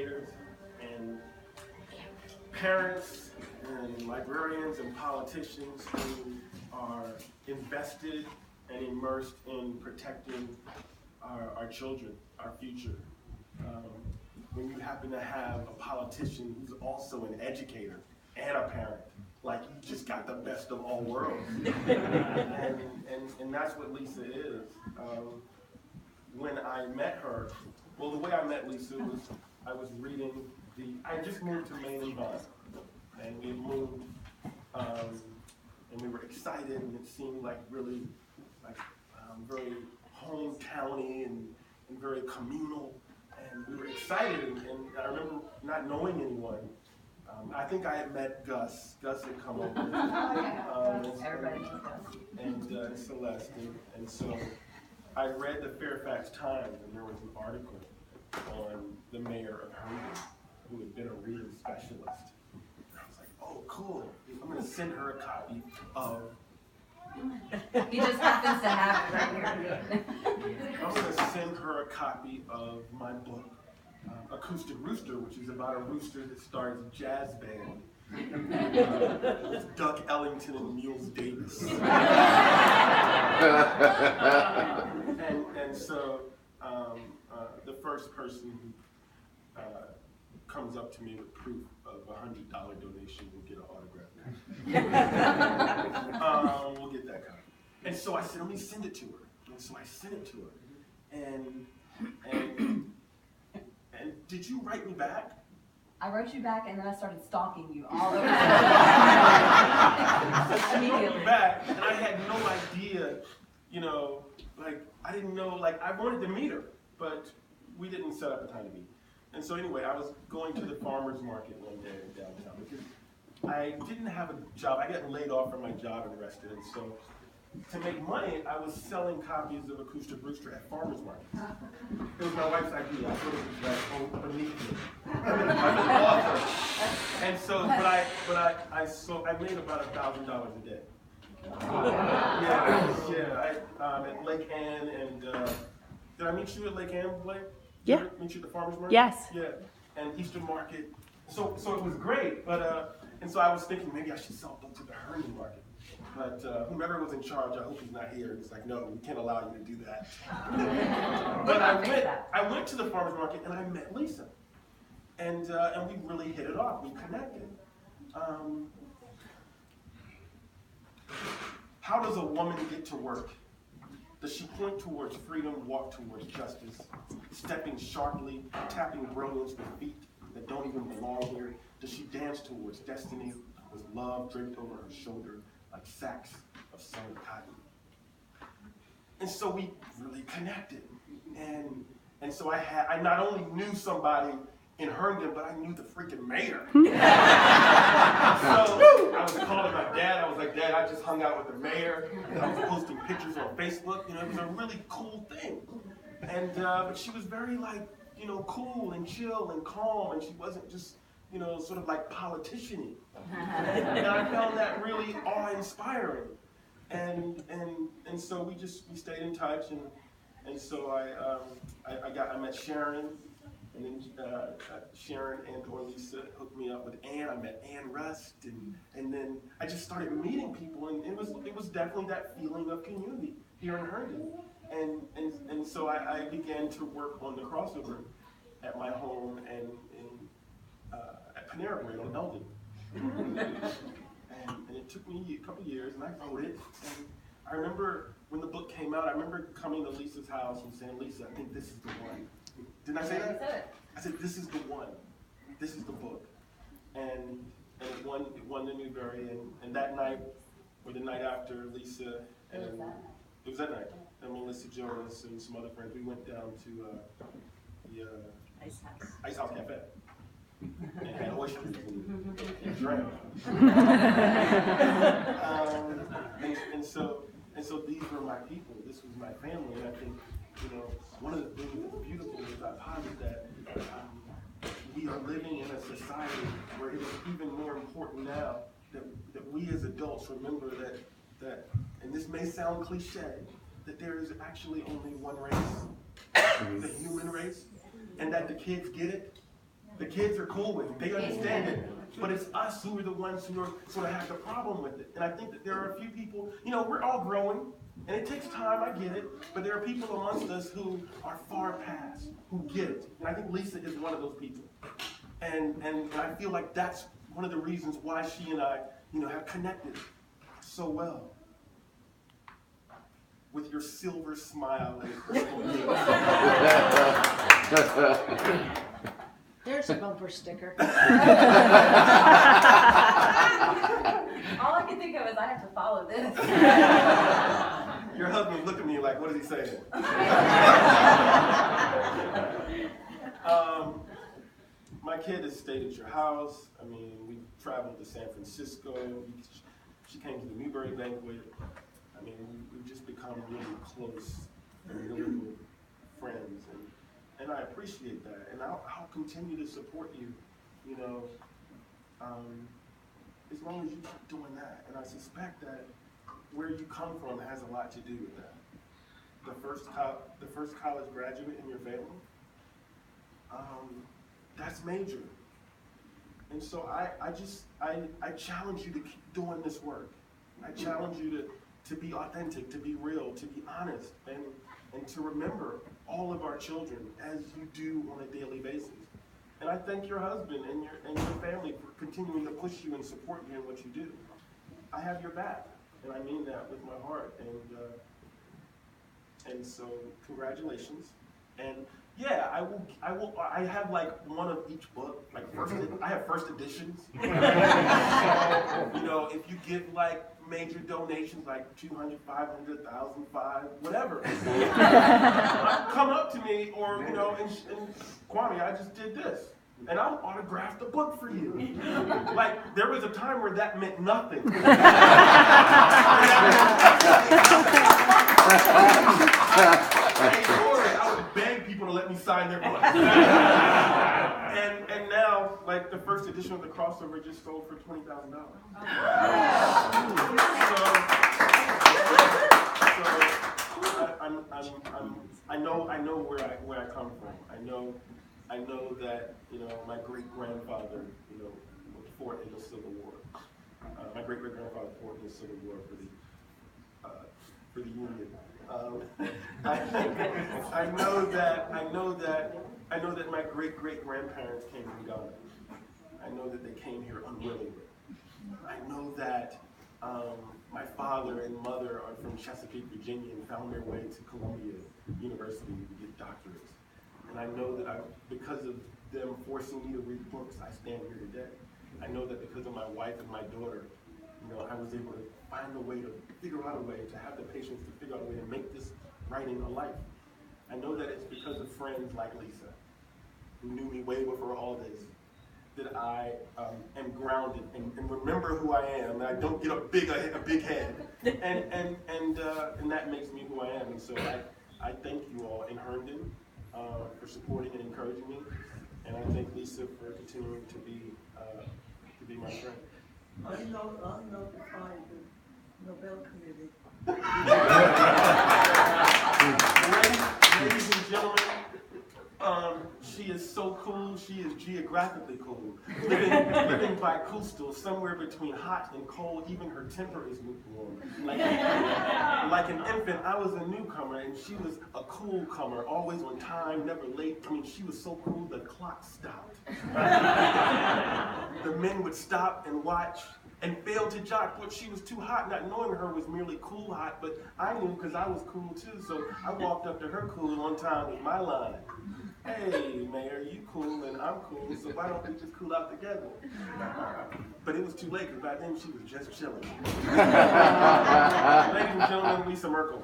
educators and parents and librarians and politicians who are invested and immersed in protecting our children, our future. When you happen to have a politician who's also an educator and a parent, like you just got the best of all worlds. and that's what Lisa is. When I met her, well, the way I met Lisa was I was reading I just moved to Maine and Vaughn, and we moved, and we were excited, and it seemed like really like very hometowny and very communal, and we were excited, and I remember not knowing anyone. I think I had met Gus. Gus had come over. Everybody knows Gus. And Celeste, and so I read the Fairfax Times, and there was an article on the mayor of Herndon, who had been a reading specialist. And I was like, oh, cool. I'm going to send her a copy of... He just happens to have it right here. I'm going to send her a copy of my book, Acoustic Rooster, which is about a rooster that starts a jazz band. With Duck Ellington and Mules Davis. and so the first person who comes up to me with proof of a $100 donation will get an autograph. We'll get that copy. And so I said, let me send it to her. And so I sent it to her. And did you write me back? I wrote you back, and then I started stalking you all over. Immediately. Back, and I had no idea, like I didn't know, like I wanted to meet her, but we didn't set up a time to meet. And so anyway, I was going to the farmer's market one day in downtown because I didn't have a job. I got laid off from my job and arrested, and so to make money, I was selling copies of Acoustic Rooster at farmer's markets. It was my wife's idea. I thought it was like, beneath me. I'm an author. And so, I made about $1,000 a day. At Lake Ann, and did I meet you at Lake Ann, Blake? Yeah. Did I meet you at the farmer's market? Yes. Yeah, and Eastern Market. So it was great, but and so I was thinking maybe I should sell books at the Herndon Market. But whomever was in charge, I hope he's not here. He's like, no, we can't allow you to do that. But I went to the farmer's market and I met Lisa, and we really hit it off. We connected. How does a woman get to work? Does she point towards freedom, walk towards justice, stepping sharply, tapping brilliance with feet that don't even belong here? Does she dance towards destiny with love draped over her shoulder like sacks of sewn cotton? And so we really connected. And so I not only knew somebody in Herndon, but I knew the freaking mayor. So I was calling my dad. I was like, Dad, I just hung out with the mayor. And I was posting pictures on Facebook. It was a really cool thing. And but she was very cool and chill and calm, and she wasn't just sort of like politician-y. And I found that really awe-inspiring. And so we stayed in touch, and so I met Sharon, and then Sharon and or Lisa hooked me up with Ann. I met Ann Rust, and then I just started meeting people, and it was definitely that feeling of community here in Herndon. And so I began to work on the crossover at my home and at Panera Bread on Eldon. And it took me a couple years, and I wrote it. And I remember when the book came out, I remember coming to Lisa's house and saying, Lisa, I think this is the one. Didn't I say that? You said it. I said, this is the one. This is the book. And it won the Newbery. And that night, or the night after, Lisa and it was that night. And Melissa Jonas and some other friends, we went down to the Ice House Cafe. And had oysters and drank. And so these were my people. This was my family. And I think, one of the things that's beautiful is I posit that we are living in a society where it is even more important now that we as adults remember that, and this may sound cliche, that there is actually only one race, the human race, and that the kids get it, The kids are cool with it. They understand it. But it's us who are the ones who are sort of have the problem with it. And I think that there are a few people, we're all growing, and it takes time, I get it, but there are people amongst us who are far past, who get it. And I think Lisa is one of those people. And I feel like that's one of the reasons why she and I, have connected so well. With your silver smile and crystal gaze. There's a bumper sticker. All I can think of is I have to follow this. Your husband looked at me like, what is he saying? My kid has stayed at your house. I mean, we traveled to San Francisco. She came to the Newberry banquet. I mean, we've just become really close and really good friends, and I appreciate that. And I'll continue to support you, as long as you keep doing that. And I suspect that where you come from has a lot to do with that. The first college graduate in your family, that's major. And so I challenge you to keep doing this work. I challenge you to be authentic, to be real, to be honest, and to remember all of our children as you do on a daily basis. And I thank your husband and your family for continuing to push you and support you in what you do. I have your back, and I mean that with my heart. And so congratulations. And yeah, I have like one of each book, like I have first editions. So, if you give like major donations, like 200, 500, 1,000, 5, whatever, come up to me or, and Kwame, I just did this. And I'll autograph the book for you. Like, there was a time where that meant nothing. I would beg people to let me sign their books. And now, like, the first edition of the crossover just sold for $20,000. I know where I come from. I know that my great grandfather fought in the Civil War. My great grandfather fought in the Civil War for the Union. I know that my great grandparents came from Ghana. I know that they came here unwillingly. I know that my father and mother are from Chesapeake, Virginia, and found their way to Columbia University to get doctorates. And I know that because of them forcing me to read books, I stand here today. I know that because of my wife and my daughter, I was able to find a way to figure out a way to have the patience to figure out a way to make this writing a life. I know that it's because of friends like Lisa, who knew me way before all this, that I am grounded and remember who I am, and I don't get a big head, and that makes me who I am. And so I thank you all in Herndon for supporting and encouraging me, and I thank Lisa for continuing to be my friend. Unnotified Nobel Committee. Ladies and gentlemen, she is so cool. She is geographically cool. Living by coastal, somewhere between hot and cold. Even her temper is lukewarm. Like an infant, I was a newcomer, and she was a cool comer, always on time, never late. I mean, she was so cool, the clock stopped. The men would stop and watch and fail to jock, but she was too hot. Not knowing her was merely cool hot, but I knew because I was cool too, so I walked up to her cool on time with my line. Hey, Mayor, you cool and I'm cool, so why don't we just cool out together? But it was too late, because by then she was just chilling. Ladies and gentlemen, Lisa Merkel.